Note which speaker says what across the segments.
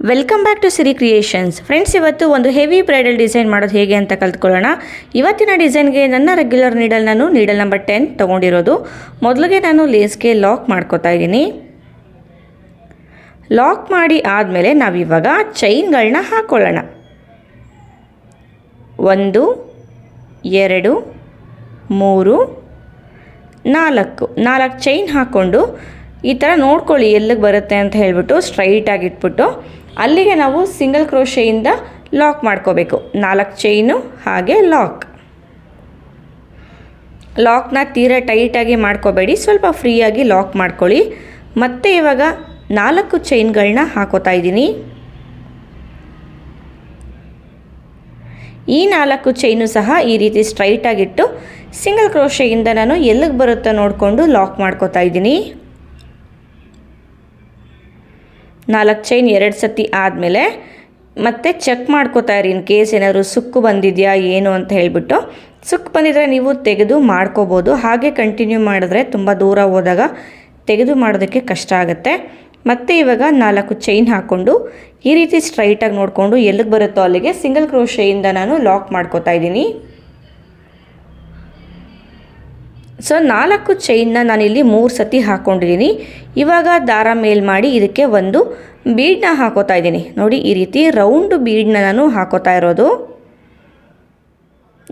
Speaker 1: Welcome back to Siri creations. Friends, ಇವತ್ತು ಒಂದು heavy bridal design ಮಾಡೋದು ಹೇಗೆ ಅಂತ ಕಲ್ತ್ಕೊಳ್ಳೋಣ. ಇವತ್ತಿನ ಡಿಸೈನ್ಗೆ ನನ್ನ ರೆಗ್ಯುಲರ್ ನೀಡಲ್ ನಂಬರ್ 10 ತೊಗೊಂಡಿರೋದು. ಮೊದಲಿಗೆ ನಾನು ಲೇಸ್ಗೆ ಲಾಕ್ ಮಾಡ್ಕೋತಾ ಇದ್ದೀನಿ. ಲಾಕ್ ಮಾಡಿ ಆದಮೇಲೆ ನಾವಿವಾಗ ಚೈನ್ಗಳನ್ನ ಹಾಕ್ಕೊಳ್ಳೋಣ. 1 2 3 4 ಚೈನ್ ಹಾಕ್ಕೊಂಡು ಈ ಥರ ನೋಡ್ಕೊಳ್ಳಿ ಎಲ್ಲಿಗೆ ಬರುತ್ತೆ ಅಂತ ಹೇಳಿಬಿಟ್ಟು ಸ್ಟ್ರೈಟಾಗಿ ಇಟ್ಬಿಟ್ಟು ಅಲ್ಲಿಗೆ ನಾವು ಸಿಂಗಲ್ ಕ್ರೋಶೆಯಿಂದ ಲಾಕ್ ಮಾಡ್ಕೋಬೇಕು. 4 ಚೈನು ಹಾಗೆ ಲಾಕ್ನ ತೀರಾ ಟೈಟಾಗಿ ಮಾಡ್ಕೋಬೇಡಿ, ಸ್ವಲ್ಪ ಫ್ರೀಯಾಗಿ ಲಾಕ್ ಮಾಡ್ಕೊಳ್ಳಿ. ಮತ್ತು ಇವಾಗ 4 ಚೈನ್ಗಳನ್ನ ಹಾಕೋತಾ ಇದ್ದೀನಿ. ಈ 4 ಚೈನು ಸಹ ಈ ರೀತಿ ಸ್ಟ್ರೈಟಾಗಿಟ್ಟು ಸಿಂಗಲ್ ಕ್ರೋಶೆಯಿಂದ ನಾನು ಎಲ್ಲಿಗೆ ಬರುತ್ತೋ ನೋಡಿಕೊಂಡು ಲಾಕ್ ಮಾಡ್ಕೋತಾ ಇದ್ದೀನಿ. 4 ಚೈನ್ 2 ಸತಿ ಆದಮೇಲೆ ಮತ್ತೆ ಚೆಕ್ ಮಾಡ್ಕೋತಾ ಇರಿ, ಇನ್ ಕೇಸ್ ಏನಾದರೂ ಸುಕ್ಕು ಬಂದಿದೆಯಾ ಏನು ಅಂತ ಹೇಳಿಬಿಟ್ಟು. ಸುಕ್ಕು ಬಂದಿದ್ರೆ ನೀವು ತೆಗೆದು ಮಾಡ್ಕೋಬೋದು. ಹಾಗೆ ಕಂಟಿನ್ಯೂ ಮಾಡಿದ್ರೆ ತುಂಬ ದೂರ ಹೋದಾಗ ತೆಗೆದು ಮಾಡೋದಕ್ಕೆ ಕಷ್ಟ ಆಗುತ್ತೆ. ಮತ್ತು ಇವಾಗ 4 ಚೈನ್ ಹಾಕ್ಕೊಂಡು ಈ ರೀತಿ ಸ್ಟ್ರೈಟಾಗಿ ನೋಡಿಕೊಂಡು ಎಲ್ಲಿಗೆ ಬರುತ್ತೋ ಅಲ್ಲಿಗೆ ಸಿಂಗಲ್ ಕ್ರೋಶೆಯಿಂದ ನಾನು ಲಾಕ್ ಮಾಡ್ಕೋತಾ ಇದ್ದೀನಿ. ಸೊ 4 ಚೈನ್ನ ನಾನಿಲ್ಲಿ 3 ಸತಿ ಹಾಕ್ಕೊಂಡಿದ್ದೀನಿ. ಇವಾಗ ದಾರ ಮೇಲ್ ಮಾಡಿ ಇದಕ್ಕೆ ಒಂದು ಬೀಡನ್ನ ಹಾಕೋತಾ ಇದ್ದೀನಿ. ನೋಡಿ, ಈ ರೀತಿ ರೌಂಡ್ ಬೀಡನ್ನ ನಾನು ಹಾಕೋತಾ ಇರೋದು.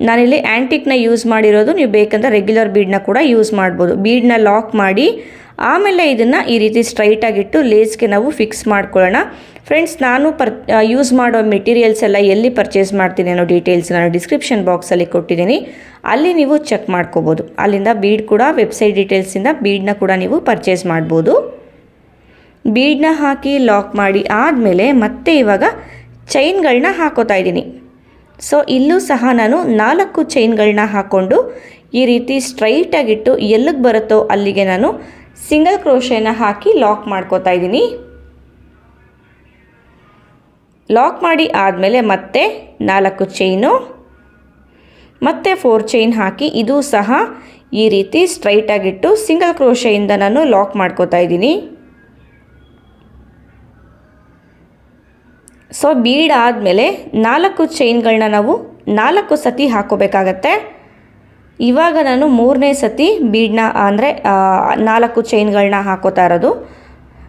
Speaker 1: ನಾನಿಲ್ಲಿ ಆ್ಯಂಟಿಕ್ನ ಯೂಸ್ ಮಾಡಿರೋದು, ನೀವು ಬೇಕಂದ್ರೆ ರೆಗ್ಯುಲರ್ ಬೀಡನ್ನ ಕೂಡ ಯೂಸ್ ಮಾಡ್ಬೋದು. ಬೀಡನ್ನ ಲಾಕ್ ಮಾಡಿ ಆಮೇಲೆ ಇದನ್ನು ಈ ರೀತಿ ಸ್ಟ್ರೈಟಾಗಿಟ್ಟು ಲೇಸ್ಗೆ ನಾವು ಫಿಕ್ಸ್ ಮಾಡ್ಕೊಳ್ಳೋಣ. ಫ್ರೆಂಡ್ಸ್, ನಾನು ಯೂಸ್ ಮಾಡೋ ಮೆಟೀರಿಯಲ್ಸ್ ಎಲ್ಲ ಎಲ್ಲಿ ಪರ್ಚೇಸ್ ಮಾಡ್ತೀನಿ ಅನ್ನೋ ಡೀಟೇಲ್ಸ್ ನಾನು ಡಿಸ್ಕ್ರಿಪ್ಷನ್ ಬಾಕ್ಸಲ್ಲಿ ಕೊಟ್ಟಿದ್ದೀನಿ, ಅಲ್ಲಿ ನೀವು ಚೆಕ್ ಮಾಡ್ಕೋಬೋದು. ಅಲ್ಲಿಂದ ಬೀಡ್ ಕೂಡ ವೆಬ್ಸೈಟ್ ಡೀಟೇಲ್ಸಿಂದ ಬೀಡನ್ನ ಕೂಡ ನೀವು ಪರ್ಚೇಸ್ ಮಾಡ್ಬೋದು. ಬೀಡನ್ನ ಹಾಕಿ ಲಾಕ್ ಮಾಡಿ ಆದಮೇಲೆ ಮತ್ತೆ ಇವಾಗ ಚೈನ್ಗಳನ್ನ ಹಾಕೋತಾ ಇದ್ದೀನಿ. ಸೊ ಇಲ್ಲೂ ಸಹ ನಾನು 4 ಚೈನ್ಗಳನ್ನ ಹಾಕ್ಕೊಂಡು ಈ ರೀತಿ ಸ್ಟ್ರೈಟಾಗಿಟ್ಟು ಎಲ್ಲಿಗೆ ಬರುತ್ತೋ ಅಲ್ಲಿಗೆ ನಾನು ಸಿಂಗಲ್ ಕ್ರೋಶೆನ ಹಾಕಿ ಲಾಕ್ ಮಾಡ್ಕೋತಾ ಇದ್ದೀನಿ. ಲಾಕ್ ಮಾಡಿ ಆದಮೇಲೆ ಮತ್ತೆ 4 ಚೈನು ಮತ್ತು 4 ಚೈನ್ ಹಾಕಿ ಇದು ಸಹ ಈ ರೀತಿ ಸ್ಟ್ರೈಟಾಗಿಟ್ಟು ಸಿಂಗಲ್ ಕ್ರೋಶೆಯಿಂದ ನಾನು ಲಾಕ್ ಮಾಡ್ಕೋತಾ ಇದ್ದೀನಿ. ಸೊ ಬೀಡ್ ಆದಮೇಲೆ 4 ಚೈನ್ಗಳನ್ನ ನಾವು 4 ಸತಿ ಹಾಕೋಬೇಕಾಗತ್ತೆ. ಇವಾಗ ನಾನು 3ನೇ ಸತಿ ಬೀಡನ್ನ ಅಂದರೆ 4 ಚೈನ್ಗಳನ್ನ ಹಾಕೋತಾ ಇರೋದು.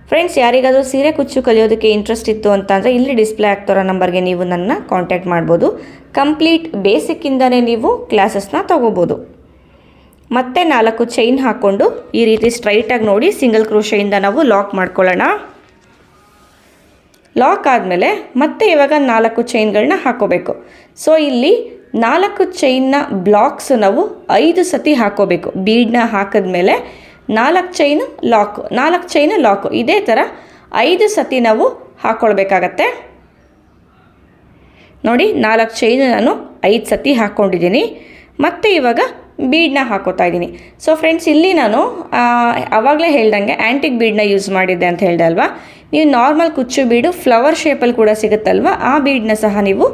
Speaker 1: ಫ್ರೆಂಡ್ಸ್, ಯಾರಿಗಾದರೂ ಸೀರೆ ಕುಚ್ಚು ಕಲಿಯೋದಕ್ಕೆ ಇಂಟ್ರೆಸ್ಟ್ ಇತ್ತು ಅಂತಂದರೆ ಇಲ್ಲಿ ಡಿಸ್ಪ್ಲೇ ಆಗ್ತಿರೋ ನಂಬರ್ಗೆ ನೀವು ನನ್ನ ಕಾಂಟ್ಯಾಕ್ಟ್ ಮಾಡ್ಬೋದು. ಕಂಪ್ಲೀಟ್ ಬೇಸಿಕ್ಕಿಂದನೇ ನೀವು ಕ್ಲಾಸಸ್ನ ತೊಗೋಬೋದು. ಮತ್ತೆ 4 ಚೈನ್ ಹಾಕ್ಕೊಂಡು ಈ ರೀತಿ ಸ್ಟ್ರೈಟಾಗಿ ನೋಡಿ ಸಿಂಗಲ್ ಕ್ರೋಶೆಯಿಂದ ನಾವು ಲಾಕ್ ಮಾಡ್ಕೊಳ್ಳೋಣ. ಲಾಕ್ ಆದಮೇಲೆ ಮತ್ತೆ ಇವಾಗ 4 ಚೈನ್ಗಳನ್ನ ಹಾಕೋಬೇಕು. ಸೊ ಇಲ್ಲಿ 4 ಚೈನ್ನ ಬ್ಲಾಕ್ಸ್ ನಾವು 5 ಸತಿ ಹಾಕೋಬೇಕು. ಬೀಡನ್ನ ಹಾಕಿದ್ಮೇಲೆ 4 ಚೈನು ಲಾಕು, 4 ಚೈನು ಲಾಕು, ಇದೇ ಥರ 5 ಸತಿ ನಾವು ಹಾಕ್ಕೊಳ್ಬೇಕಾಗತ್ತೆ. ನೋಡಿ, 4 ಚೈನು ನಾನು 5 ಸತಿ ಹಾಕ್ಕೊಂಡಿದ್ದೀನಿ. ಮತ್ತು ಇವಾಗ ಬೀಡನ್ನ ಹಾಕೋತಾ ಇದ್ದೀನಿ. ಸೊ ಫ್ರೆಂಡ್ಸ್, ಇಲ್ಲಿ ನಾನು ಆವಾಗಲೇ ಹೇಳ್ದಂಗೆ ಆ್ಯಂಟಿಕ್ ಬೀಡನ್ನ ಯೂಸ್ ಮಾಡಿದ್ದೆ ಅಂತ ಹೇಳಿದೆ ಅಲ್ವಾ. ನೀವು ನಾರ್ಮಲ್ ಕುಚ್ಚು ಬೀಡು ಫ್ಲವರ್ ಶೇಪಲ್ಲಿ ಕೂಡ ಸಿಗುತ್ತಲ್ವ, ಆ ಬೀಡನ್ನ ಸಹ ನೀವು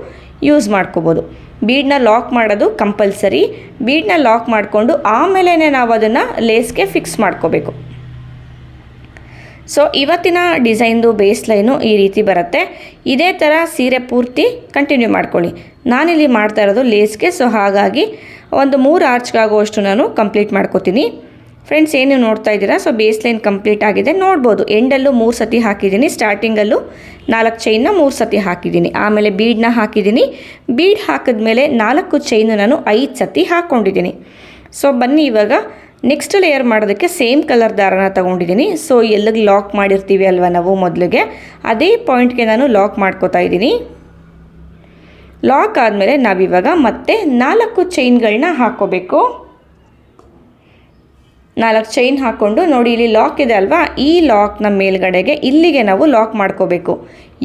Speaker 1: ಯೂಸ್ ಮಾಡ್ಕೋಬೋದು. ಬೀಡನ್ನ ಲಾಕ್ ಮಾಡೋದು ಕಂಪಲ್ಸರಿ. ಬೀಡನ್ನ ಲಾಕ್ ಮಾಡಿಕೊಂಡು ಆಮೇಲೆ ನಾವು ಅದನ್ನು ಲೇಸ್ಗೆ ಫಿಕ್ಸ್ ಮಾಡ್ಕೋಬೇಕು. ಸೊ ಇವತ್ತಿನ ಡಿಸೈನ್ದು ಬೇಸ್ ಲೈನು ಈ ರೀತಿ ಬರುತ್ತೆ. ಇದೇ ಥರ ಸೀರೆ ಪೂರ್ತಿ ಕಂಟಿನ್ಯೂ ಮಾಡ್ಕೊಳ್ಳಿ. ನಾನಿಲ್ಲಿ ಮಾಡ್ತಾ ಇರೋದು ಲೇಸ್ಗೆ, ಸೊ ಹಾಗಾಗಿ ಒಂದು 3 ಆರ್ಚ್ಗಾಗುವಷ್ಟು ನಾನು ಕಂಪ್ಲೀಟ್ ಮಾಡ್ಕೋತೀನಿ. ಫ್ರೆಂಡ್ಸ್, ಏನು ನೋಡ್ತಾ ಇದ್ದೀರಾ, ಸೊ ಬೇಸ್ ಲೈನ್ ಕಂಪ್ಲೀಟ್ ಆಗಿದೆ ನೋಡ್ಬೋದು. ಎಂಡಲ್ಲೂ 3 ಸತಿ ಹಾಕಿದ್ದೀನಿ, ಸ್ಟಾರ್ಟಿಂಗಲ್ಲೂ 4 ಚೈನ್ನ 3 ಸತಿ ಹಾಕಿದ್ದೀನಿ, ಆಮೇಲೆ ಬೀಡನ್ನ ಹಾಕಿದ್ದೀನಿ. ಬೀಡ್ ಹಾಕಿದ್ಮೇಲೆ 4 ಚೈನು ನಾನು 5 ಸತಿ ಹಾಕ್ಕೊಂಡಿದ್ದೀನಿ. ಸೊ ಬನ್ನಿ ಇವಾಗ ನೆಕ್ಸ್ಟ್ ಲೇಯರ್ ಮಾಡೋದಕ್ಕೆ ಸೇಮ್ ಕಲರ್ ದಾರನ ತೊಗೊಂಡಿದ್ದೀನಿ. ಸೊ ಎಲ್ಲಿಗೆ ಲಾಕ್ ಮಾಡಿರ್ತೀವಿ ಅಲ್ವ ನಾವು ಮೊದಲಿಗೆ, ಅದೇ ಪಾಯಿಂಟ್ಗೆ ನಾನು ಲಾಕ್ ಮಾಡ್ಕೋತಾ ಇದ್ದೀನಿ. ಲಾಕ್ ಆದಮೇಲೆ ನಾವಿವಾಗ ಮತ್ತೆ 4 ಚೈನ್ಗಳನ್ನ ಹಾಕ್ಕೋಬೇಕು. 4 ಚೈನ್ ಹಾಕ್ಕೊಂಡು ನೋಡಿ, ಇಲ್ಲಿ ಲಾಕ್ ಇದೆ ಅಲ್ವಾ, ಈ ಲಾಕ್ನ ಮೇಲ್ಗಡೆಗೆ ಇಲ್ಲಿಗೆ ನಾವು ಲಾಕ್ ಮಾಡ್ಕೋಬೇಕು.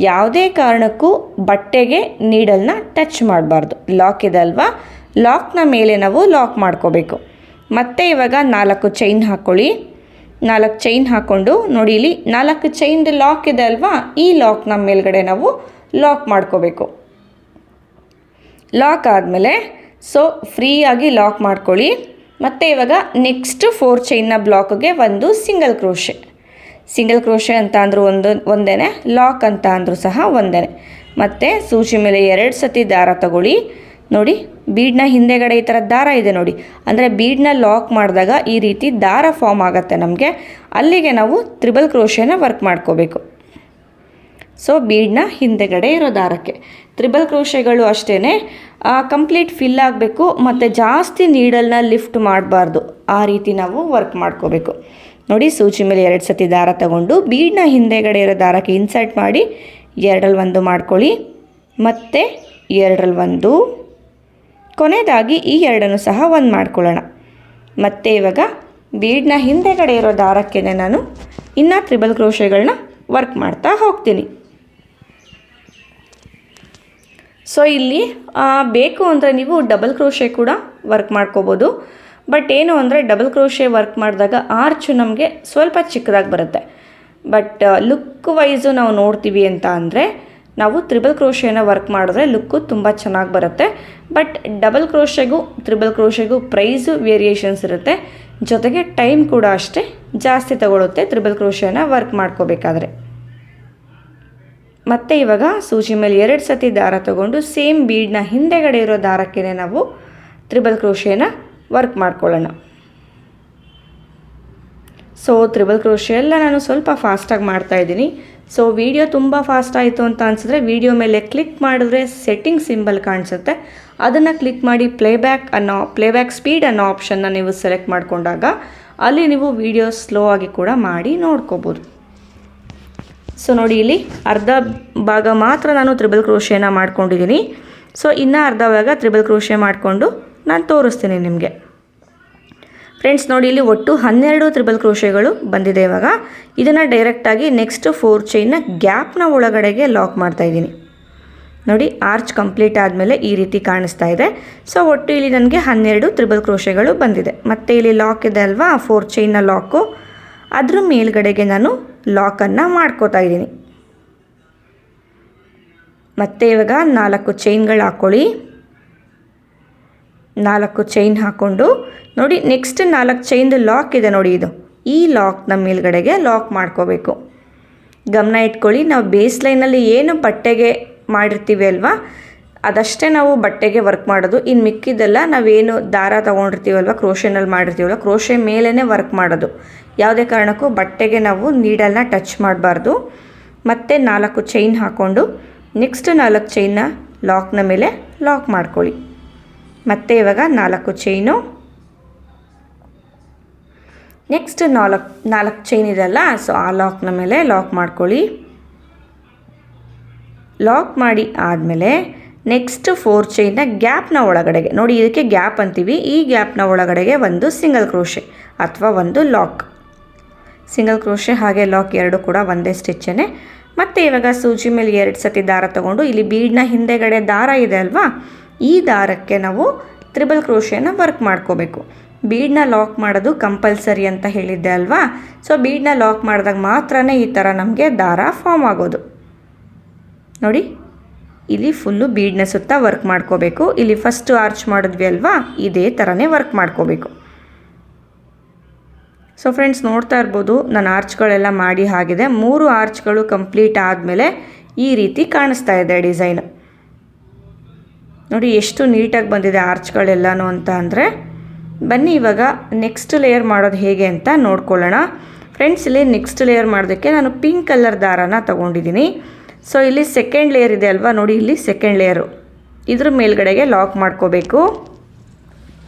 Speaker 1: ಯಾವುದೇ ಕಾರಣಕ್ಕೂ ಬಟ್ಟೆಗೆ ನೀಡಲ್ನ ಟಚ್ ಮಾಡಬಾರ್ದು. ಲಾಕ್ ಇದೆ ಅಲ್ವಾ, ಲಾಕ್ನ ಮೇಲೆ ನಾವು ಲಾಕ್ ಮಾಡ್ಕೋಬೇಕು. ಮತ್ತು ಇವಾಗ 4 ಚೈನ್ ಹಾಕ್ಕೊಳ್ಳಿ. 4 ಚೈನ್ ಹಾಕ್ಕೊಂಡು ನೋಡಿ, ಇಲ್ಲಿ 4 ಚೈನ್ದು ಲಾಕ್ ಇದೆ ಅಲ್ವಾ, ಈ ಲಾಕ್ನ ಮೇಲ್ಗಡೆ ನಾವು ಲಾಕ್ ಮಾಡ್ಕೋಬೇಕು. ಲಾಕ್ ಆದಮೇಲೆ ಸೊ ಫ್ರೀಯಾಗಿ ಲಾಕ್ ಮಾಡ್ಕೊಳ್ಳಿ. ಮತ್ತು ಇವಾಗ ನೆಕ್ಸ್ಟ್ 4 ಚೈನ್ನ ಬ್ಲಾಕ್ಗೆ ಒಂದು ಸಿಂಗಲ್ ಕ್ರೋಶೆ. ಸಿಂಗಲ್ ಕ್ರೋಶೆ ಅಂತ ಅಂದರೂ ಒಂದೇ, ಲಾಕ್ ಅಂತ ಅಂದರೂ ಸಹ ಒಂದೇ. ಮತ್ತು ಸೂಜಿ ಮೇಲೆ 2 ಸತಿ ದಾರ ತಗೊಳ್ಳಿ. ನೋಡಿ ಬೀಡ್ನ ಹಿಂದೆಗಡೆ ಈ ಥರ ದಾರ ಇದೆ ನೋಡಿ, ಅಂದರೆ ಬೀಡ್ನ ಲಾಕ್ ಮಾಡಿದಾಗ ಈ ರೀತಿ ದಾರ ಫಾರ್ಮ್ ಆಗುತ್ತೆ ನಮಗೆ. ಅಲ್ಲಿಗೆ ನಾವು ತ್ರಿಬಲ್ ಕ್ರೋಶೆನ ವರ್ಕ್ ಮಾಡ್ಕೋಬೇಕು. ಸೊ ಬೀಡ್ನ ಹಿಂದೆಗಡೆ ಇರೋ ದಾರಕ್ಕೆ ತ್ರಿಬಲ್ ಕ್ರೋಶೆಗಳು ಅಷ್ಟೇ ಕಂಪ್ಲೀಟ್ ಫಿಲ್ ಆಗಬೇಕು ಮತ್ತು ಜಾಸ್ತಿ ನೀಡಲ್ನ ಲಿಫ್ಟ್ ಮಾಡಬಾರ್ದು, ಆ ರೀತಿ ನಾವು ವರ್ಕ್ ಮಾಡ್ಕೋಬೇಕು. ನೋಡಿ ಸೂಜಿ ಮೇಲೆ 2 ಸತಿ ದಾರ ತಗೊಂಡು ಬೀಡ್ನ ಹಿಂದೆಗಡೆ ಇರೋ ದಾರಕ್ಕೆ ಇನ್ಸರ್ಟ್ ಮಾಡಿ 2ರಲ್ಲಿ 1 ಮಾಡ್ಕೊಳ್ಳಿ, ಮತ್ತು 2ರಲ್ಲಿ 1, ಕೊನೆಯದಾಗಿ ಈ 2 ಸಹ 1 ಮಾಡ್ಕೊಳ್ಳೋಣ. ಮತ್ತು ಇವಾಗ ಬೀಡ್ನ ಹಿಂದೆಗಡೆ ಇರೋ ದಾರಕ್ಕೆ ನಾನು ಇನ್ನೂ ತ್ರಿಬಲ್ ಕ್ರೋಶೆಗಳನ್ನ ವರ್ಕ್ ಮಾಡ್ತಾ ಹೋಗ್ತೀನಿ. ಸೊ ಇಲ್ಲಿ ಬೇಕು ಅಂದರೆ ನೀವು ಡಬಲ್ ಕ್ರೋಶೆ ಕೂಡ ವರ್ಕ್ ಮಾಡ್ಕೋಬೋದು. ಬಟ್ ಏನು ಅಂದರೆ ಡಬಲ್ ಕ್ರೋಶೆ ವರ್ಕ್ ಮಾಡಿದಾಗ ಆರ್ಚು ನಮಗೆ ಸ್ವಲ್ಪ ಚಿಕ್ಕದಾಗಿ ಬರುತ್ತೆ. ಬಟ್ ಲುಕ್ ವೈಸು ನಾವು ನೋಡ್ತೀವಿ ಅಂತ ಅಂದರೆ ನಾವು ತ್ರಿಬಲ್ ಕ್ರೋಶೆನ ವರ್ಕ್ ಮಾಡಿದ್ರೆ ಲುಕ್ಕು ತುಂಬ ಚೆನ್ನಾಗಿ ಬರುತ್ತೆ. ಬಟ್ ಡಬಲ್ ಕ್ರೋಶೆಗೂ ತ್ರಿಬಲ್ ಕ್ರೋಶೆಗೂ ಪ್ರೈಸು ವೇರಿಯೇಷನ್ಸ್ ಇರುತ್ತೆ, ಜೊತೆಗೆ ಟೈಮ್ ಕೂಡ ಅಷ್ಟೇ ಜಾಸ್ತಿ ತಗೊಳುತ್ತೆ ತ್ರಿಬಲ್ ಕ್ರೋಶೆನ ವರ್ಕ್ ಮಾಡ್ಕೋಬೇಕಾದ್ರೆ. ಮತ್ತು ಇವಾಗ ಸೂಜಿ ಮೇಲೆ 2 ಸತಿ ದಾರ ತಗೊಂಡು ಸೇಮ್ ಬೀಡ್ನ ಹಿಂದೆಗಡೆ ಇರೋ ದಾರಕ್ಕೆ ನಾವು ತ್ರಿಬಲ್ ಕ್ರೋಶೆನ ವರ್ಕ್ ಮಾಡ್ಕೊಳ್ಳೋಣ. ಸೊ ತ್ರಿಬಲ್ ಕ್ರೋಶೆ ಎಲ್ಲ ನಾನು ಸ್ವಲ್ಪ ಫಾಸ್ಟಾಗಿ ಮಾಡ್ತಾಯಿದ್ದೀನಿ. ಸೊ ವಿಡಿಯೋ ತುಂಬ ಫಾಸ್ಟ್ ಆಯಿತು ಅಂತ ಅನಿಸಿದ್ರೆ ಮೇಲೆ ಕ್ಲಿಕ್ ಮಾಡಿದ್ರೆ ಸೆಟ್ಟಿಂಗ್ ಸಿಂಬಲ್ ಕಾಣಿಸುತ್ತೆ, ಅದನ್ನು ಕ್ಲಿಕ್ ಮಾಡಿ ಪ್ಲೇಬ್ಯಾಕ್ ಸ್ಪೀಡ್ ಅನ್ನೋ ಆಪ್ಷನ್ನ ನೀವು ಸೆಲೆಕ್ಟ್ ಮಾಡಿಕೊಂಡಾಗ ಅಲ್ಲಿ ನೀವು ವಿಡಿಯೋ ಸ್ಲೋ ಆಗಿ ಕೂಡ ಮಾಡಿ ನೋಡ್ಕೋಬೋದು. ಸೊ ನೋಡಿ ಇಲ್ಲಿ ಅರ್ಧ ಭಾಗ ಮಾತ್ರ ನಾನು ತ್ರಿಬಲ್ ಕ್ರೋಶೆನ ಮಾಡ್ಕೊಂಡಿದ್ದೀನಿ. ಸೊ ಇನ್ನೂ ಅರ್ಧ ಭಾಗ ತ್ರಿಬಲ್ ಕ್ರೋಶೆ ಮಾಡಿಕೊಂಡು ನಾನು ತೋರಿಸ್ತೀನಿ ನಿಮಗೆ. ಫ್ರೆಂಡ್ಸ್ ನೋಡಿ ಇಲ್ಲಿ ಒಟ್ಟು 12 ತ್ರಿಬಲ್ ಕ್ರೋಶೆಗಳು ಬಂದಿದೆ. ಇವಾಗ ಇದನ್ನು ಡೈರೆಕ್ಟಾಗಿ ನೆಕ್ಸ್ಟ್ 4 ಚೈನ್ನ ಗ್ಯಾಪ್ನ ಒಳಗಡೆಗೆ ಲಾಕ್ ಮಾಡ್ತಾಯಿದ್ದೀನಿ. ನೋಡಿ ಆರ್ಚ್ ಕಂಪ್ಲೀಟ್ ಆದಮೇಲೆ ಈ ರೀತಿ ಕಾಣಿಸ್ತಾ ಇದೆ. ಸೊ ಒಟ್ಟು ಇಲ್ಲಿ ನನಗೆ 12 ತ್ರಿಬಲ್ ಕ್ರೋಶೆಗಳು ಬಂದಿದೆ. ಮತ್ತು ಇಲ್ಲಿ ಲಾಕ್ ಇದೆ ಅಲ್ವಾ, 4 ಚೈನ್ನ ಲಾಕು, ಅದ್ರ ಮೇಲ್ಗಡೆಗೆ ನಾನು ಲಾಕನ್ನು ಮಾಡ್ಕೋತಾ ಇದ್ದೀನಿ. ಮತ್ತು ಇವಾಗ 4 ಚೈನ್ಗಳು ಹಾಕ್ಕೊಳ್ಳಿ. 4 ಚೈನ್ ಹಾಕ್ಕೊಂಡು ನೋಡಿ ನೆಕ್ಸ್ಟ್ 4 ಚೈನ್ದು ಲಾಕ್ ಇದೆ ನೋಡಿ, ಈ ಲಾಕ್ನ ಮೇಲ್ಗಡೆಗೆ ಲಾಕ್ ಮಾಡ್ಕೋಬೇಕು. ಗಮನ ಇಟ್ಕೊಳ್ಳಿ, ನಾವು ಬೇಸ್ ಲೈನಲ್ಲಿ ಏನು ಬಟ್ಟೆಗೆ ಮಾಡಿರ್ತೀವಿ ಅಲ್ವಾ, ಅದಷ್ಟೇ ನಾವು ಬಟ್ಟೆಗೆ ವರ್ಕ್ ಮಾಡೋದು. ಇನ್ನು ಮಿಕ್ಕಿದ್ದೆಲ್ಲ ನಾವೇನು ದಾರ ತೊಗೊಂಡಿರ್ತೀವಲ್ವ, ಕ್ರೋಶೆನಲ್ಲಿ ಮಾಡಿರ್ತೀವಲ್ವ, ಕ್ರೋಶೆ ಮೇಲೇ ವರ್ಕ್ ಮಾಡೋದು. ಯಾವುದೇ ಕಾರಣಕ್ಕೂ ಬಟ್ಟೆಗೆ ನಾವು ನೀಡಲ್ನ ಟಚ್ ಮಾಡಬಾರ್ದು. ಮತ್ತು 4 ಚೈನ್ ಹಾಕ್ಕೊಂಡು ನೆಕ್ಸ್ಟ್ 4 ಚೈನ್ನ ಲಾಕ್ನ ಮೇಲೆ ಲಾಕ್ ಮಾಡ್ಕೊಳ್ಳಿ. ಮತ್ತು ಇವಾಗ 4 ಚೈನು, ನೆಕ್ಸ್ಟ್ 4 ಚೈನ್ ಇದೆಲ್ಲ, ಸೊ ಆ ಲಾಕ್ನ ಮೇಲೆ ಲಾಕ್ ಮಾಡ್ಕೊಳ್ಳಿ. ಲಾಕ್ ಮಾಡಿ ಆದಮೇಲೆ ನೆಕ್ಸ್ಟ್ 4 ಚೈನ್ನ ಗ್ಯಾಪ್ನ ಒಳಗಡೆಗೆ ನೋಡಿ, ಇದಕ್ಕೆ ಗ್ಯಾಪ್ ಅಂತೀವಿ, ಈ ಗ್ಯಾಪ್ನ ಒಳಗಡೆಗೆ ಒಂದು ಸಿಂಗಲ್ ಕ್ರೋಶೆ ಅಥವಾ ಒಂದು ಲಾಕ್. ಸಿಂಗಲ್ ಕ್ರೋಶೆ ಹಾಗೆ ಲಾಕ್ 2 ಕೂಡ ಒಂದೇ ಸ್ಟಿಚ್ಚೇ. ಮತ್ತು ಇವಾಗ ಸೂಜಿ ಮೇಲೆ 2 ಸತಿ ದಾರ ತೊಗೊಂಡು ಇಲ್ಲಿ ಬೀಡ್ನ ಹಿಂದೆಗಡೆ ದಾರ ಇದೆ ಅಲ್ವಾ, ಈ ದಾರಕ್ಕೆ ನಾವು ತ್ರಿಬಲ್ ಕ್ರೋಶೆನ ವರ್ಕ್ ಮಾಡ್ಕೋಬೇಕು. ಬೀಡ್ನ ಲಾಕ್ ಮಾಡೋದು ಕಂಪಲ್ಸರಿ ಅಂತ ಹೇಳಿದ್ದೆ ಅಲ್ವಾ, ಸೊ ಬೀಡ್ನ ಲಾಕ್ ಮಾಡಿದಾಗ ಮಾತ್ರ ಈ ಥರ ನಮಗೆ ದಾರ ಫಾರ್ಮ್ ಆಗೋದು. ನೋಡಿ ಇಲ್ಲಿ ಫುಲ್ಲು ಬೀಡ್ನ ಸುತ್ತ ವರ್ಕ್ ಮಾಡ್ಕೋಬೇಕು. ಇಲ್ಲಿ ಫಸ್ಟು ಆರ್ಚ್ ಮಾಡಿದ್ವಿ ಅಲ್ವಾ, ಇದೇ ಥರನೇ ವರ್ಕ್ ಮಾಡ್ಕೋಬೇಕು. ಸೊ ಫ್ರೆಂಡ್ಸ್ ನೋಡ್ತಾ ಇರ್ಬೋದು, ನಾನು ಆರ್ಚ್ಗಳೆಲ್ಲ ಮಾಡಿ ಆಗಿದೆ. 3 ಆರ್ಚ್ಗಳು ಕಂಪ್ಲೀಟ್ ಆದಮೇಲೆ ಈ ರೀತಿ ಕಾಣಿಸ್ತಾ ಇದೆ ಡಿಸೈನ್. ನೋಡಿ ಎಷ್ಟು ನೀಟಾಗಿ ಬಂದಿದೆ ಆರ್ಚ್ಗಳೆಲ್ಲನೂ ಅಂತ ಅಂದರೆ. ಬನ್ನಿ ಇವಾಗ ನೆಕ್ಸ್ಟ್ ಲೇಯರ್ ಮಾಡೋದು ಹೇಗೆ ಅಂತ ನೋಡ್ಕೊಳ್ಳೋಣ. ಫ್ರೆಂಡ್ಸ್ ಇಲ್ಲಿ ನೆಕ್ಸ್ಟ್ ಲೇಯರ್ ಮಾಡೋದಕ್ಕೆ ನಾನು ಪಿಂಕ್ ಕಲರ್ ದಾರನ ತೊಗೊಂಡಿದ್ದೀನಿ. ಸೊ ಇಲ್ಲಿ ಸೆಕೆಂಡ್ ಲೇಯರ್ ಇದೆ ಅಲ್ವಾ, ನೋಡಿ ಇಲ್ಲಿ ಸೆಕೆಂಡ್ ಲೇಯರು, ಇದ್ರ ಮೇಲ್ಗಡೆಗೆ ಲಾಕ್ ಮಾಡ್ಕೋಬೇಕು.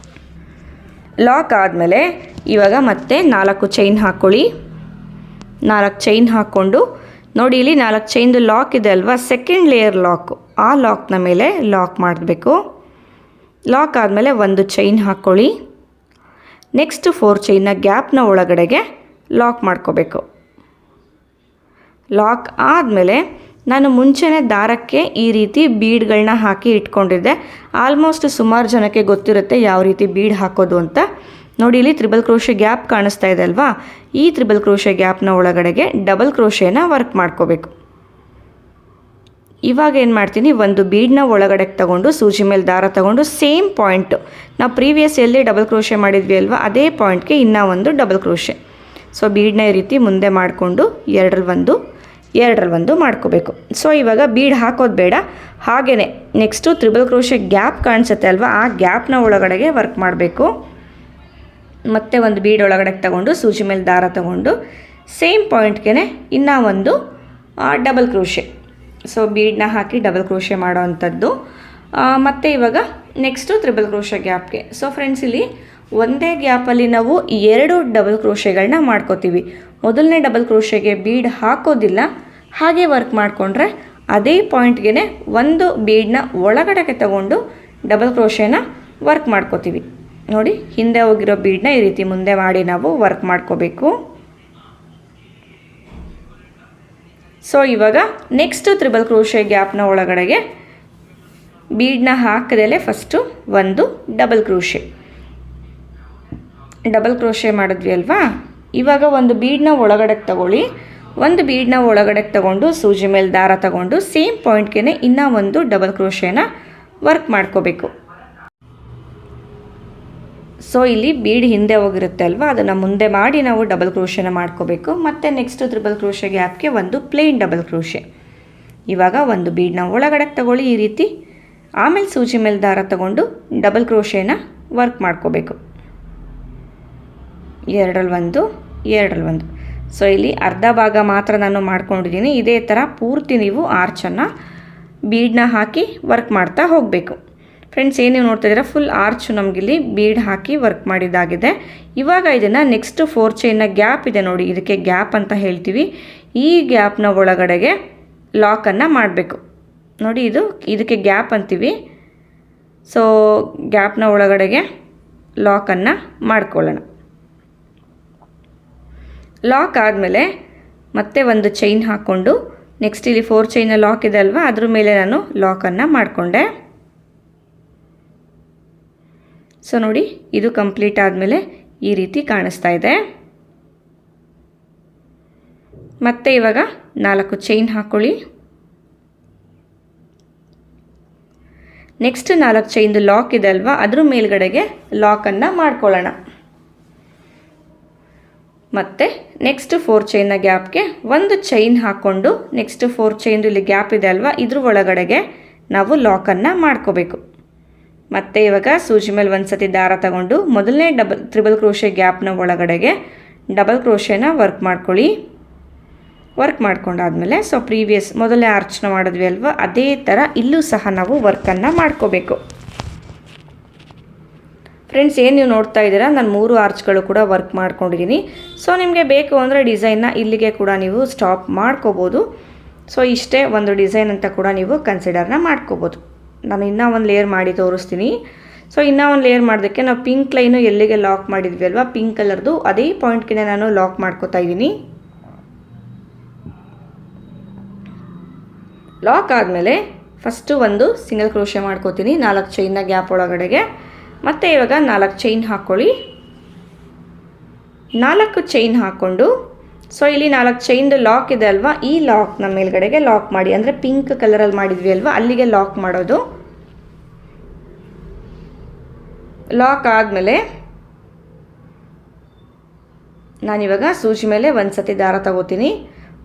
Speaker 1: ಲಾಕ್ ಆದಮೇಲೆ ಇವಾಗ ಮತ್ತೆ 4 ಚೈನ್ ಹಾಕ್ಕೊಳ್ಳಿ. 4 ಚೈನ್ ಹಾಕ್ಕೊಂಡು ನೋಡಿ ಇಲ್ಲಿ 4 ಚೈನ್ದು ಲಾಕ್ ಇದೆ ಅಲ್ವಾ, ಸೆಕೆಂಡ್ ಲೇಯರ್ ಲಾಕು, ಆ ಲಾಕ್ನ ಮೇಲೆ ಲಾಕ್ ಮಾಡಬೇಕು. ಲಾಕ್ ಆದಮೇಲೆ 1 ಚೈನ್ ಹಾಕ್ಕೊಳ್ಳಿ. ನೆಕ್ಸ್ಟ್ 4 ಚೈನ್ನ ಗ್ಯಾಪ್ನ ಒಳಗಡೆಗೆ ಲಾಕ್ ಮಾಡ್ಕೋಬೇಕು. ಲಾಕ್ ಆದಮೇಲೆ ನಾನು ಮುಂಚೆನೇ ದಾರಕ್ಕೆ ಈ ರೀತಿ ಬೀಡ್ಗಳನ್ನ ಹಾಕಿ ಇಟ್ಕೊಂಡಿದ್ದೆ. ಆಲ್ಮೋಸ್ಟ್ ಸುಮಾರು ಜನಕ್ಕೆ ಗೊತ್ತಿರುತ್ತೆ ಯಾವ ರೀತಿ ಬೀಡ್ ಹಾಕೋದು ಅಂತ. ನೋಡಿ ಇಲ್ಲಿ ತ್ರಿಬಲ್ ಕ್ರೋಶೆ ಗ್ಯಾಪ್ ಕಾಣಿಸ್ತಾ ಇದೆ ಅಲ್ವಾ, ಈ ತ್ರಿಬಲ್ ಕ್ರೋಶೆ ಗ್ಯಾಪ್ನ ಒಳಗಡೆಗೆ ಡಬಲ್ ಕ್ರೋಶೆನ ವರ್ಕ್ ಮಾಡ್ಕೋಬೇಕು. ಇವಾಗ ಏನು ಮಾಡ್ತೀನಿ, ಒಂದು ಬೀಡ್ನ ಒಳಗಡೆಗೆ ತಗೊಂಡು ಸೂಜಿ ಮೇಲೆ ದಾರ ತಗೊಂಡು ಸೇಮ್ ಪಾಯಿಂಟು ನಾವು ಪ್ರೀವಿಯಸ್ ಎಲ್ಲಿ ಡಬಲ್ ಕ್ರೋಶೆ ಮಾಡಿದ್ವಿ ಅಲ್ವಾ, ಅದೇ ಪಾಯಿಂಟ್ಗೆ ಇನ್ನೂ ಒಂದು ಡಬಲ್ ಕ್ರೋಶೆ. ಸೊ ಬೀಡನ್ನ ಈ ರೀತಿ ಮುಂದೆ ಮಾಡಿಕೊಂಡು ಎರಡರಲ್ಲಿ ಒಂದು ಮಾಡ್ಕೋಬೇಕು. ಸೊ ಇವಾಗ ಬೀಡ್ ಹಾಕೋದು ಬೇಡ, ಹಾಗೇ ನೆಕ್ಸ್ಟು ತ್ರಿಬಲ್ ಕ್ರೋಶೆ ಗ್ಯಾಪ್ ಕಾಣಿಸುತ್ತೆ ಅಲ್ವಾ, ಆ ಗ್ಯಾಪ್ನ ಒಳಗಡೆಗೆ ವರ್ಕ್ ಮಾಡಬೇಕು. ಮತ್ತೆ ಒಂದು ಬೀಡ್ ಒಳಗಡೆ ತಗೊಂಡು ಸೂಜಿ ಮೇಲೆ ದಾರ ತಗೊಂಡು ಸೇಮ್ ಪಾಯಿಂಟ್ಗೆ ಇನ್ನೂ ಒಂದು ಡಬಲ್ ಕ್ರೋಶೆ, ಸೊ ಬೀಡನ್ನ ಹಾಕಿ ಡಬಲ್ ಕ್ರೋಶೆ ಮಾಡೋ ಅಂಥದ್ದು. ಮತ್ತು ಇವಾಗ ನೆಕ್ಸ್ಟು ತ್ರಿಬಲ್ ಕ್ರೋಶೆ ಗ್ಯಾಪ್ಗೆ. ಸೊ ಫ್ರೆಂಡ್ಸ್, ಇಲ್ಲಿ ಒಂದೇ ಗ್ಯಾಪಲ್ಲಿ ನಾವು 2 ಡಬಲ್ ಕ್ರೋಶೆಗಳನ್ನ ಮಾಡ್ಕೋತೀವಿ. ಮೊದಲನೇ ಡಬಲ್ ಕ್ರೋಶೆಗೆ ಬೀಡ್ ಹಾಕೋದಿಲ್ಲ, ಹಾಗೆ ವರ್ಕ್ ಮಾಡಿಕೊಂಡ್ರೆ ಅದೇ ಪಾಯಿಂಟ್ಗೆ ಒಂದು ಬೀಡನ್ನ ಒಳಗಡೆಗೆ ತಗೊಂಡು ಡಬಲ್ ಕ್ರೋಶೆನ ವರ್ಕ್ ಮಾಡ್ಕೋತೀವಿ. ನೋಡಿ, ಹಿಂದೆ ಹೋಗಿರೋ ಬೀಡನ್ನ ಈ ರೀತಿ ಮುಂದೆ ಮಾಡಿ ನಾವು ವರ್ಕ್ ಮಾಡ್ಕೋಬೇಕು. ಸೊ ಇವಾಗ ನೆಕ್ಸ್ಟು ತ್ರಿಬಲ್ ಕ್ರೋಶೆ ಗ್ಯಾಪ್ನ ಒಳಗಡೆಗೆ ಬೀಡನ್ನ ಹಾಕದಲ್ಲೇ ಫಸ್ಟು ಒಂದು ಡಬಲ್ ಕ್ರೋಶೆ ಮಾಡಿದ್ವಿ ಅಲ್ವಾ. ಇವಾಗ ಒಂದು ಬೀಡನ್ನ ಒಳಗಡೆಗೆ ತಗೊಳ್ಳಿ, ಒಂದು ಬೀಡನ್ನ ಒಳಗಡೆಗೆ ತಗೊಂಡು ಸೂಜಿ ಮೇಲೆ ದಾರ ತಗೊಂಡು ಸೇಮ್ ಪಾಯಿಂಟ್ಗೆ ಇನ್ನೂ ಒಂದು ಡಬಲ್ ಕ್ರೋಶೆನ ವರ್ಕ್ ಮಾಡ್ಕೋಬೇಕು. ಸೊ ಇಲ್ಲಿ ಬೀಡ್ ಹಿಂದೆ ಹೋಗಿರುತ್ತೆ ಅಲ್ವಾ, ಅದನ್ನು ಮುಂದೆ ಮಾಡಿ ನಾವು ಡಬಲ್ ಕ್ರೋಶೆನ ಮಾಡ್ಕೋಬೇಕು. ಮತ್ತು ನೆಕ್ಸ್ಟು ತ್ರಿಬಲ್ ಕ್ರೋಶೆ ಗ್ಯಾಪ್ಗೆ ಒಂದು ಪ್ಲೇನ್ ಡಬಲ್ ಕ್ರೋಶೆ. ಇವಾಗ ಒಂದು ಬೀಡನ್ನ ಒಳಗಡೆಗೆ ತಗೊಳ್ಳಿ ಈ ರೀತಿ, ಆಮೇಲೆ ಸೂಜಿ ಮೇಲೆ ದಾರ ತಗೊಂಡು ಡಬಲ್ ಕ್ರೋಶೆನ ವರ್ಕ್ ಮಾಡ್ಕೋಬೇಕು. ಎರಡರಲ್ಲಿ ಒಂದು. ಸೊ ಇಲ್ಲಿ ಅರ್ಧ ಭಾಗ ಮಾತ್ರ ನಾನು ಮಾಡ್ಕೊಂಡಿದ್ದೀನಿ. ಇದೇ ಥರ ಪೂರ್ತಿ ನೀವು ಆರ್ಚನ್ನು ಬೀಡನ್ನ ಹಾಕಿ ವರ್ಕ್ ಮಾಡ್ತಾ ಹೋಗಬೇಕು. ಫ್ರೆಂಡ್ಸ್, ಏನು ನೀವು ನೋಡ್ತಾ ಇದ್ದೀರಾ, ಫುಲ್ ಆರ್ಚು ನಮಗಿಲ್ಲಿ ಬೀಡ್ ಹಾಕಿ ವರ್ಕ್ ಮಾಡಿದ್ದಾಗಿದೆ. ಇವಾಗ ಇದನ್ನು ನೆಕ್ಸ್ಟ್ 4 ಚೈನ್ನ ಗ್ಯಾಪ್ ಇದೆ ನೋಡಿ, ಇದಕ್ಕೆ ಗ್ಯಾಪ್ ಅಂತ ಹೇಳ್ತೀವಿ. ಈ ಗ್ಯಾಪ್ನ ಒಳಗಡೆಗೆ ಲಾಕನ್ನು ಮಾಡಬೇಕು. ನೋಡಿ, ಇದಕ್ಕೆ ಗ್ಯಾಪ್ ಅಂತೀವಿ. ಸೊ ಗ್ಯಾಪ್ನ ಒಳಗಡೆಗೆ ಲಾಕನ್ನು ಮಾಡ್ಕೊಳ್ಳೋಣ. ಲಾಕ್ ಆದಮೇಲೆ ಮತ್ತೆ ಒಂದು ಚೈನ್ ಹಾಕ್ಕೊಂಡು ನೆಕ್ಸ್ಟ್ ಇಲ್ಲಿ 4 ಚೈನ ಲಾಕ್ ಇದೆ ಅಲ್ವಾ, ಅದ್ರ ಮೇಲೆ ನಾನು ಲಾಕನ್ನು ಮಾಡಿಕೊಂಡೆ. ಸೊ ನೋಡಿ, ಇದು ಕಂಪ್ಲೀಟ್ ಆದಮೇಲೆ ಈ ರೀತಿ ಕಾಣಿಸ್ತಾ ಇದೆ. ಮತ್ತೆ ಇವಾಗ 4 ಚೈನ್ ಹಾಕ್ಕೊಳ್ಳಿ. ನೆಕ್ಸ್ಟ್ 4 ಚೈನ್ದು ಲಾಕ್ ಇದೆ ಅಲ್ವಾ, ಅದ್ರ ಮೇಲ್ಗಡೆಗೆ ಲಾಕನ್ನು ಮಾಡ್ಕೊಳ್ಳೋಣ. ಮತ್ತು ನೆಕ್ಸ್ಟ್ 4 ಚೈನ್ನ ಗ್ಯಾಪ್ಗೆ ಒಂದು ಚೈನ್ ಹಾಕ್ಕೊಂಡು ನೆಕ್ಸ್ಟ್ 4 ಚೈನ್ದು ಇಲ್ಲಿ ಗ್ಯಾಪ್ ಇದೆ ಅಲ್ವಾ, ಇದ್ರ ಒಳಗಡೆಗೆ ನಾವು ಲಾಕನ್ನು ಮಾಡ್ಕೋಬೇಕು. ಮತ್ತು ಇವಾಗ ಸೂಜಿ ಮೇಲೆ ಒಂದು ಸತಿ ದಾರ ತಗೊಂಡು ಮೊದಲನೇ ತ್ರಿಬಲ್ ಕ್ರೋಶೆ ಗ್ಯಾಪ್ನ ಒಳಗಡೆಗೆ ಡಬಲ್ ಕ್ರೋಶೆನ ವರ್ಕ್ ಮಾಡ್ಕೊಳ್ಳಿ. ವರ್ಕ್ ಮಾಡ್ಕೊಂಡಾದಮೇಲೆ ಸೊ ಮೊದಲನೇ ಆರ್ಚ್ನ ಮಾಡಿದ್ವಿ ಅಲ್ವಾ, ಅದೇ ಥರ ಇಲ್ಲೂ ಸಹ ನಾವು ವರ್ಕನ್ನು ಮಾಡ್ಕೋಬೇಕು. ಫ್ರೆಂಡ್ಸ್, ಏನು ನೀವು ನೋಡ್ತಾ ಇದ್ದೀರಾ, ನಾನು 3 ಆರ್ಚ್ಗಳು ಕೂಡ ವರ್ಕ್ ಮಾಡ್ಕೊಂಡಿದ್ದೀನಿ. ಸೊ ನಿಮಗೆ ಬೇಕು ಅಂದರೆ ಡಿಸೈನ್ನ ಇಲ್ಲಿಗೆ ಕೂಡ ನೀವು ಸ್ಟಾಪ್ ಮಾಡ್ಕೋಬೋದು. ಸೊ ಇಷ್ಟೇ ಒಂದು ಡಿಸೈನ್ ಅಂತ ಕೂಡ ನೀವು ಕನ್ಸಿಡರ್ನ ಮಾಡ್ಕೋಬೋದು. ನಾನು ಇನ್ನೂ ಒಂದು ಲೇಯರ್ ಮಾಡಿ ತೋರಿಸ್ತೀನಿ. ಸೊ ಇನ್ನೂ ಒಂದು ಲೇಯರ್ ಮಾಡೋದಕ್ಕೆ ನಾವು ಪಿಂಕ್ ಲೈನು ಎಲ್ಲಿಗೆ ಲಾಕ್ ಮಾಡಿದ್ವಿ ಅಲ್ವಾ, ಪಿಂಕ್ ಕಲರ್ದು ಅದೇ ಪಾಯಿಂಟ್ಗೆ ನಾನು ಲಾಕ್ ಮಾಡ್ಕೋತಾ ಇದ್ದೀನಿ. ಲಾಕ್ ಆದಮೇಲೆ ಫಸ್ಟು ಒಂದು ಸಿಂಗಲ್ ಕ್ರೋಶೆ ಮಾಡ್ಕೋತೀನಿ 4 ಚೈನ್ನ ಗ್ಯಾಪ್ ಒಳಗಡೆಗೆ. ಮತ್ತು ಇವಾಗ 4 ಚೈನ್ ಹಾಕ್ಕೊಳ್ಳಿ. 4 ಚೈನ್ ಹಾಕ್ಕೊಂಡು ಸೊ ಇಲ್ಲಿ 4 ಚೈನ್ದು ಲಾಕ್ ಇದೆ ಅಲ್ವಾ, ಈ ಲಾಕ್ನ ಮೇಲ್ಗಡೆಗೆ ಲಾಕ್ ಮಾಡಿ. ಅಂದರೆ ಪಿಂಕ್ ಕಲರಲ್ಲಿ ಮಾಡಿದ್ವಿ ಅಲ್ವಾ, ಅಲ್ಲಿಗೆ ಲಾಕ್ ಮಾಡೋದು. ಲಾಕ್ ಆದಮೇಲೆ ನಾನಿವಾಗ ಸೂಜಿ ಮೇಲೆ ಒಂದು ಸತಿ ದಾರ ತಗೋತೀನಿ.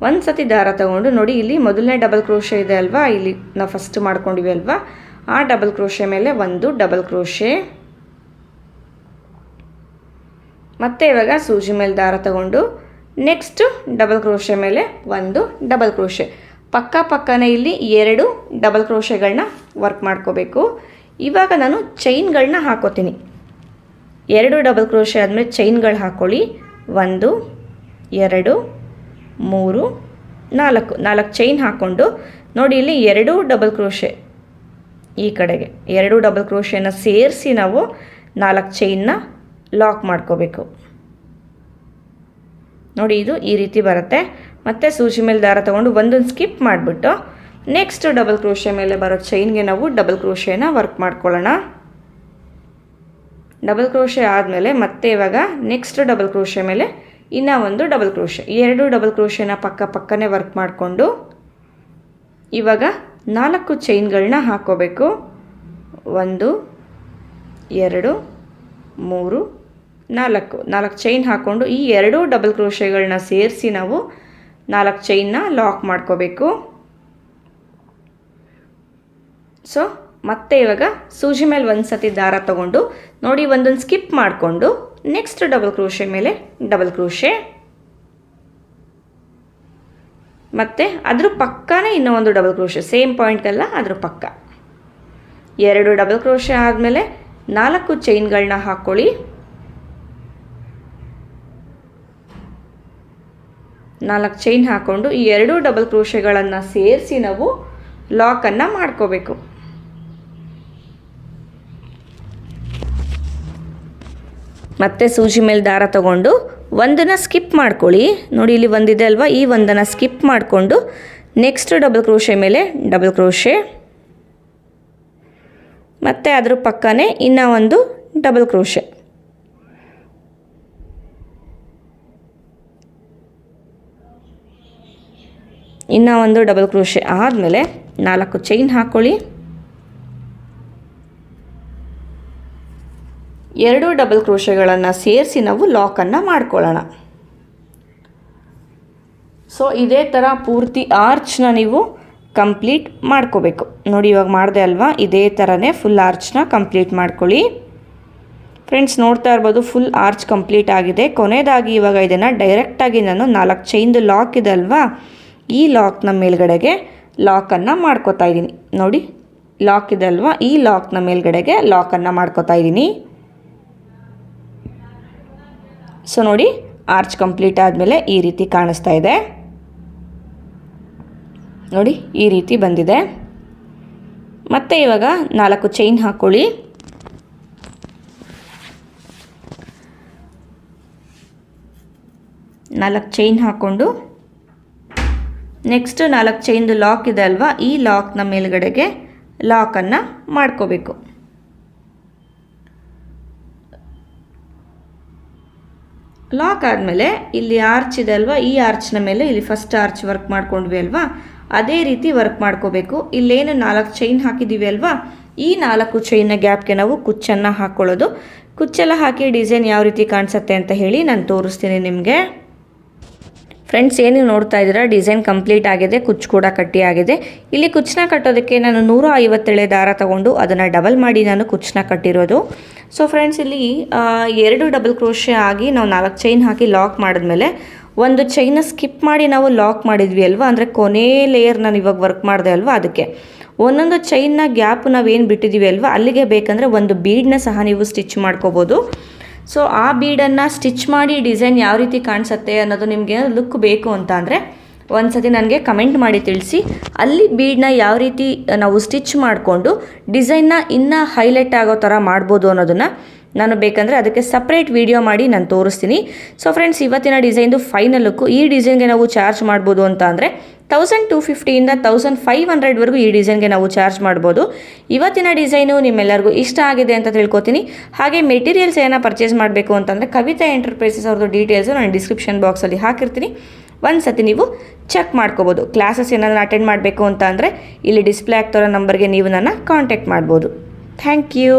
Speaker 1: ಒಂದು ಸತಿ ದಾರ ತಗೊಂಡು ನೋಡಿ, ಇಲ್ಲಿ ಮೊದಲನೇ ಡಬಲ್ ಕ್ರೋಶೆ ಇದೆ ಅಲ್ವಾ, ಇಲ್ಲಿ ನಾವು ಫಸ್ಟ್ ಮಾಡ್ಕೊಂಡಿವಿ ಅಲ್ವಾ, ಆ ಡಬಲ್ ಕ್ರೋಶೆ ಮೇಲೆ ಒಂದು ಡಬಲ್ ಕ್ರೋಶೆ. ಮತ್ತು ಇವಾಗ ಸೂಜಿ ಮೇಲೆ ದಾರ ತಗೊಂಡು ನೆಕ್ಸ್ಟು ಡಬಲ್ ಕ್ರೋಶೆ ಮೇಲೆ ಒಂದು ಡಬಲ್ ಕ್ರೋಶೆ. ಪಕ್ಕನೇ ಇಲ್ಲಿ 2 ಡಬಲ್ ಕ್ರೋಶೆಗಳನ್ನ ವರ್ಕ್ ಮಾಡ್ಕೋಬೇಕು. ಇವಾಗ ನಾನು ಚೈನ್ಗಳನ್ನ ಹಾಕೋತೀನಿ. 2 ಡಬಲ್ ಕ್ರೋಶೆ ಆದಮೇಲೆ ಚೈನ್ಗಳು ಹಾಕ್ಕೊಳ್ಳಿ. 1 2 3 4 ಚೈನ್ ಹಾಕ್ಕೊಂಡು ನೋಡಿ, ಇಲ್ಲಿ 2 ಡಬಲ್ ಕ್ರೋಶೆ ಈ ಕಡೆಗೆ 2 ಡಬಲ್ ಕ್ರೋಶೆನ ಸೇರಿಸಿ ನಾವು 4 ಚೈನ್ನ ಲಾಕ್ ಮಾಡ್ಕೋಬೇಕು. ನೋಡಿ, ಇದು ಈ ರೀತಿ ಬರುತ್ತೆ. ಮತ್ತು ಸೂಜಿ ಮೇಲೆ ದಾರ ತೊಗೊಂಡು ಒಂದೊಂದು ಸ್ಕಿಪ್ ಮಾಡಿಬಿಟ್ಟು ನೆಕ್ಸ್ಟ್ ಡಬಲ್ ಕ್ರೋಶೆ ಮೇಲೆ ಬರೋ ಚೈನ್ಗೆ ನಾವು ಡಬಲ್ ಕ್ರೋಶೆನ ವರ್ಕ್ ಮಾಡ್ಕೊಳ್ಳೋಣ. ಡಬಲ್ ಕ್ರೋಶೆ ಆದಮೇಲೆ ಮತ್ತೆ ಇವಾಗ ನೆಕ್ಸ್ಟ್ ಡಬಲ್ ಕ್ರೋಶೆ ಮೇಲೆ ಇನ್ನೂ ಒಂದು ಡಬಲ್ ಕ್ರೋಶೆ, 2 ಡಬಲ್ ಕ್ರೋಶೆನ ಪಕ್ಕನೇ ವರ್ಕ್ ಮಾಡಿಕೊಂಡು ಇವಾಗ 4 ಚೈನ್ಗಳನ್ನ ಹಾಕ್ಕೋಬೇಕು. 1 2 3 ನಾಲ್ಕು ಚೈನ್ ಹಾಕ್ಕೊಂಡು ಈ ಎರಡೂ ಡಬಲ್ ಕ್ರೋಶೆಗಳನ್ನ ಸೇರಿಸಿ ನಾವು 4 ಚೈನ್ನ ಲಾಕ್ ಮಾಡ್ಕೋಬೇಕು. ಸೊ ಮತ್ತೆ ಇವಾಗ ಸೂಜಿ ಮೇಲೆ ಒಂದು ಸತಿ ದಾರ ತಗೊಂಡು ನೋಡಿ ಒಂದೊಂದು ಸ್ಕಿಪ್ ಮಾಡಿಕೊಂಡು ನೆಕ್ಸ್ಟ್ ಡಬಲ್ ಕ್ರೋಶೆ ಮೇಲೆ ಡಬಲ್ ಕ್ರೋಶೆ, ಮತ್ತು ಅದ್ರ ಪಕ್ಕನೇ ಇನ್ನೂ ಒಂದು ಡಬಲ್ ಕ್ರೋಶೆ, ಸೇಮ್ ಪಾಯಿಂಟಲ್ಲ ಅದ್ರ ಪಕ್ಕ 2 ಡಬಲ್ ಕ್ರೋಶೆ ಆದಮೇಲೆ 4 ಚೈನ್ಗಳನ್ನ ಹಾಕ್ಕೊಳ್ಳಿ. 4 ಚೈನ್ ಹಾಕ್ಕೊಂಡು ಈ 2 ಡಬಲ್ ಕ್ರೋಶೆಗಳನ್ನು ಸೇರಿಸಿ ನಾವು ಲಾಕನ್ನು ಮಾಡ್ಕೋಬೇಕು. ಮತ್ತೆ ಸೂಜಿ ಮೇಲೆ ದಾರ ತಗೊಂಡು ಒಂದನ್ನು ಸ್ಕಿಪ್ ಮಾಡ್ಕೊಳ್ಳಿ. ನೋಡಿ ಇಲ್ಲಿ ಒಂದಿದೆ ಅಲ್ವಾ, ಈ ಒಂದನ್ನು ಸ್ಕಿಪ್ ಮಾಡಿಕೊಂಡು ನೆಕ್ಸ್ಟ್ ಡಬಲ್ ಕ್ರೋಶೆ ಮೇಲೆ ಡಬಲ್ ಕ್ರೋಶೆ, ಮತ್ತು ಅದ್ರ ಪಕ್ಕನೇ ಇನ್ನೂ ಒಂದು ಡಬಲ್ ಕ್ರೋಶೆ. ಇನ್ನೂ ಒಂದು ಡಬಲ್ ಕ್ರೋಶೆ ಆದಮೇಲೆ 4 ಚೈನ್ ಹಾಕ್ಕೊಳ್ಳಿ. 2 ಡಬಲ್ ಕ್ರೋಶೆಗಳನ್ನು ಸೇರಿಸಿ ನಾವು ಲಾಕನ್ನು ಮಾಡ್ಕೊಳ್ಳೋಣ. ಸೊ ಇದೇ ಥರ ಪೂರ್ತಿ ಆರ್ಚ್ನ ನೀವು ಕಂಪ್ಲೀಟ್ ಮಾಡ್ಕೋಬೇಕು. ನೋಡಿ ಇವಾಗ ಮಾಡಿದೆ ಅಲ್ವಾ, ಇದೇ ಥರನೇ ಫುಲ್ ಆರ್ಚ್ನ ಕಂಪ್ಲೀಟ್ ಮಾಡ್ಕೊಳ್ಳಿ. ಫ್ರೆಂಡ್ಸ್ ನೋಡ್ತಾ ಇರ್ಬೋದು ಫುಲ್ ಆರ್ಚ್ ಕಂಪ್ಲೀಟ್ ಆಗಿದೆ. ಕೊನೆಯದಾಗಿ ಇವಾಗ ಇದನ್ನು ಡೈರೆಕ್ಟಾಗಿ ನಾನು 4 ಚೈನ್ದು ಲಾಕ್ ಇದೆ ಅಲ್ವಾ, ಈ ಲಾಕ್ನ ಮೇಲ್ಗಡೆಗೆ ಲಾಕನ್ನು ಮಾಡ್ಕೋತಾ ಇದ್ದೀನಿ. ನೋಡಿ ಲಾಕ್ ಇದೆ ಅಲ್ವಾ, ಈ ಲಾಕ್ನ ಮೇಲ್ಗಡೆಗೆ ಲಾಕನ್ನು ಮಾಡ್ಕೋತಾ ಇದ್ದೀನಿ. ಸೊ ನೋಡಿ ಆರ್ಚ್ ಕಂಪ್ಲೀಟ್ ಆದಮೇಲೆ ಈ ರೀತಿ ಕಾಣಿಸ್ತಾ ಇದೆ. ನೋಡಿ ಈ ರೀತಿ ಬಂದಿದೆ. ಮತ್ತೆ ಇವಾಗ 4 ಚೈನ್ ಹಾಕ್ಕೊಳ್ಳಿ. ನಾಲ್ಕು ಚೈನ್ ಹಾಕ್ಕೊಂಡು ನೆಕ್ಸ್ಟ್ 4 ಚೈನ್ದು ಲಾಕ್ ಇದೆ ಅಲ್ವಾ, ಈ ಲಾಕ್ನ ಮೇಲ್ಗಡೆಗೆ ಲಾಕನ್ನು ಮಾಡ್ಕೋಬೇಕು. ಲಾಕ್ ಆದಮೇಲೆ ಇಲ್ಲಿ ಆರ್ಚ್ ಇದೆ ಅಲ್ವಾ, ಈ ಆರ್ಚ್ನ ಮೇಲೆ ಇಲ್ಲಿ ಫಸ್ಟ್ ಆರ್ಚ್ ವರ್ಕ್ ಮಾಡ್ಕೊಂಡ್ವಿ ಅಲ್ವಾ, ಅದೇ ರೀತಿ ವರ್ಕ್ ಮಾಡ್ಕೋಬೇಕು. ಇಲ್ಲೇನು 4 ಚೈನ್ ಹಾಕಿದ್ದೀವಿ ಅಲ್ವಾ, ಈ 4 ಚೈನ್ನ ಗ್ಯಾಪ್ಗೆ ನಾವು ಕುಚ್ಚನ್ನು ಹಾಕ್ಕೊಳ್ಳೋದು. ಕುಚ್ಚೆಲ್ಲ ಹಾಕಿ ಡಿಸೈನ್ ಯಾವ ರೀತಿ ಕಾಣಿಸುತ್ತೆ ಅಂತ ಹೇಳಿ ನಾನು ತೋರಿಸ್ತೀನಿ ನಿಮಗೆ. ಫ್ರೆಂಡ್ಸ್ ಏನು ನೋಡ್ತಾ ಇದ್ದೀರಾ, ಡಿಸೈನ್ ಕಂಪ್ಲೀಟ್ ಆಗಿದೆ, ಕುಚ್ಚು ಕೂಡ ಕಟ್ಟಿ ಆಗಿದೆ. ಇಲ್ಲಿ ಕುಚ್ಚನ್ನ ಕಟ್ಟೋದಕ್ಕೆ ನಾನು 150 ದಾರ ತಗೊಂಡು ಅದನ್ನು ಡಬಲ್ ಮಾಡಿ ನಾನು ಕುಚ್ಚನ್ನ ಕಟ್ಟಿರೋದು. ಸೊ ಫ್ರೆಂಡ್ಸ್ ಇಲ್ಲಿ 2 ಡಬಲ್ ಕ್ರೋಶೆ ಆಗಿ ನಾವು 4 ಚೈನ್ ಹಾಕಿ ಲಾಕ್ ಮಾಡಿದ್ಮೇಲೆ ಒಂದು ಚೈನ್ನ ಸ್ಕಿಪ್ ಮಾಡಿ ನಾವು ಲಾಕ್ ಮಾಡಿದ್ವಿ ಅಲ್ವಾ, ಅಂದರೆ ಕೊನೆ ಲೇಯರ್ ನಾನು ಇವಾಗ ವರ್ಕ್ ಮಾಡಿದೆ ಅಲ್ವಾ, ಅದಕ್ಕೆ ಒಂದೊಂದು ಚೈನ್ನ ಗ್ಯಾಪ್ ನಾವೇನು ಬಿಟ್ಟಿದ್ದೀವಿ ಅಲ್ವಾ, ಅಲ್ಲಿಗೆ ಬೇಕಂದರೆ ಒಂದು ಬೀಡನ್ನ ಸಹ ನೀವು ಸ್ಟಿಚ್ ಮಾಡ್ಕೋಬೋದು. ಸೊ ಆ ಬೀಡನ್ನು ಸ್ಟಿಚ್ ಮಾಡಿ ಡಿಸೈನ್ ಯಾವ ರೀತಿ ಕಾಣಿಸುತ್ತೆ ಅನ್ನೋದು ನಿಮಗೆ ಲುಕ್ ಬೇಕು ಅಂತ ಅಂದರೆ ಒಂದು ಸತಿ ನನಗೆ ಕಮೆಂಟ್ ಮಾಡಿ ತಿಳಿಸಿ. ಅಲ್ಲಿ ಬೀಡನ್ನ ಯಾವ ರೀತಿ ನಾವು ಸ್ಟಿಚ್ ಮಾಡಿಕೊಂಡು ಡಿಸೈನ್ನ ಇನ್ನೂ ಹೈಲೈಟ್ ಆಗೋ ಥರ ಮಾಡ್ಬೋದು ಅನ್ನೋದನ್ನು ನಾನು ಬೇಕಂದರೆ ಅದಕ್ಕೆ ಸಪ್ರೇಟ್ ವಿಡಿಯೋ ಮಾಡಿ ನಾನು ತೋರಿಸ್ತೀನಿ. ಸೊ ಫ್ರೆಂಡ್ಸ್ ಇವತ್ತಿನ ಡಿಸೈನ್ದು ಫೈನಲ್ ಲುಕ್ಕು, ಈ ಡಿಸೈನ್ಗೆ ನಾವು ಚಾರ್ಜ್ ಮಾಡ್ಬೋದು ಅಂತ ಅಂದರೆ 1250ಇಂದ 1500ವರೆಗೂ ಈ ಡಿಸೈನ್ಗೆ ನಾವು ಚಾರ್ಜ್ ಮಾಡ್ಬೋದು. ಇವತ್ತಿನ ಡಿಸೈನು ನಿಮ್ಮೆಲ್ಲರಿಗೂ ಇಷ್ಟ ಆಗಿದೆ ಅಂತ ತಿಳ್ಕೊತೀನಿ. ಹಾಗೆ ಮೆಟೀರಿಯಲ್ಸ್ ಏನೋ ಪರ್ಚೇಸ್ ಮಾಡಬೇಕು ಅಂತಂದರೆ ಕವಿತಾ ಎಂಟರ್ಪ್ರೈಸಸ್ ಅವ್ರದ್ದು ಡೀಟೇಲ್ಸು ನಾನು ಡಿಸ್ಕ್ರಿಪ್ಷನ್ ಬಾಕ್ಸಲ್ಲಿ ಹಾಕಿರ್ತೀನಿ, ಒಂದು ಸತಿ ನೀವು ಚೆಕ್ ಮಾಡ್ಕೋಬೋದು. ಕ್ಲಾಸಸ್ ಏನಾದರೂ ಅಟೆಂಡ್ ಮಾಡಬೇಕು ಅಂತ ಅಂದರೆ ಇಲ್ಲಿ ಡಿಸ್ಪ್ಲೇ ಆಗ್ತಿರೋ ನಂಬರ್ಗೆ ನೀವು ನನ್ನ ಕಾಂಟ್ಯಾಕ್ಟ್ ಮಾಡ್ಬೋದು. Thank you.